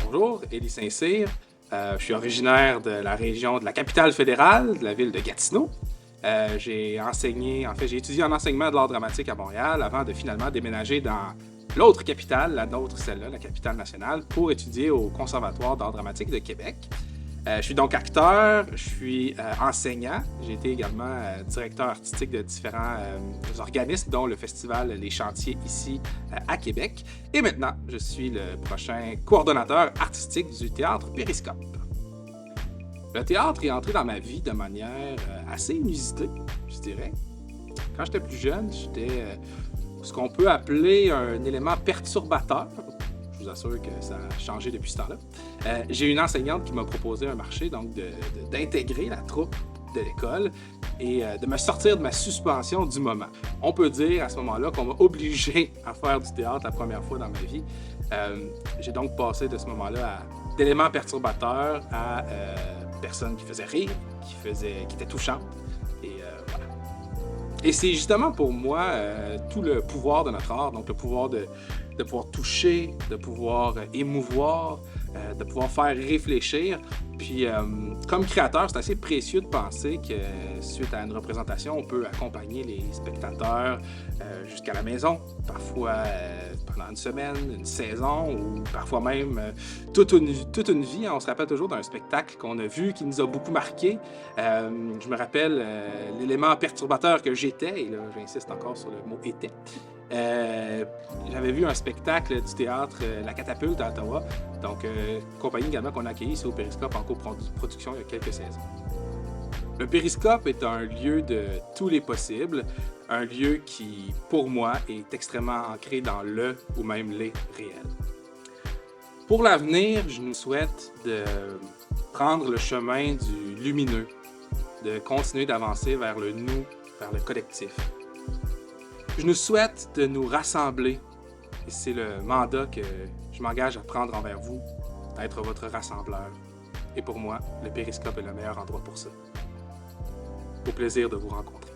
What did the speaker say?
Bonjour, Élie Saint-Cyr. Je suis originaire de la région de la capitale fédérale, de la ville de Gatineau. J'ai étudié en enseignement de l'art dramatique à Montréal avant de finalement déménager dans l'autre capitale, la nôtre, celle-là, la capitale nationale, pour étudier au Conservatoire d'art dramatique de Québec. Je suis donc acteur, je suis enseignant. J'ai été également directeur artistique de différents organismes, dont le festival Les Chantiers ici à Québec. Et maintenant, je suis le prochain coordonnateur artistique du théâtre Périscope. Le théâtre est entré dans ma vie de manière assez inusitée, je dirais. Quand j'étais plus jeune, j'étais ce qu'on peut appeler un élément perturbateur. Je vous assure que ça a changé depuis ce temps-là. J'ai une enseignante qui m'a proposé un marché, donc d'intégrer la troupe de l'école et de me sortir de ma suspension du moment. On peut dire à ce moment-là qu'on m'a obligé à faire du théâtre la première fois dans ma vie. J'ai donc passé de ce moment-là d'éléments perturbateurs à personnes qui faisaient rire, qui étaient touchantes. Et voilà. Et c'est justement pour moi tout le pouvoir de notre art, donc le pouvoir de pouvoir toucher, de pouvoir émouvoir, de pouvoir faire réfléchir. Puis, comme créateur, c'est assez précieux de penser que suite à une représentation, on peut accompagner les spectateurs jusqu'à la maison, parfois pendant une semaine, une saison, ou parfois même toute une vie. On se rappelle toujours d'un spectacle qu'on a vu qui nous a beaucoup marqué. Je me rappelle l'élément perturbateur que j'étais, et là, j'insiste encore sur le mot « était ». J'avais vu un spectacle du théâtre La Catapulte à Ottawa, donc compagnie également qu'on a accueillie ici au Périscope en coproduction il y a quelques saisons. Le Périscope est un lieu de tous les possibles, un lieu qui, pour moi, est extrêmement ancré dans le ou même les réels. Pour l'avenir, je nous souhaite de prendre le chemin du lumineux, de continuer d'avancer vers le nous, vers le collectif. Je nous souhaite de nous rassembler, et c'est le mandat que je m'engage à prendre envers vous, d'être votre rassembleur. Et pour moi, le Périscope est le meilleur endroit pour ça. Au plaisir de vous rencontrer.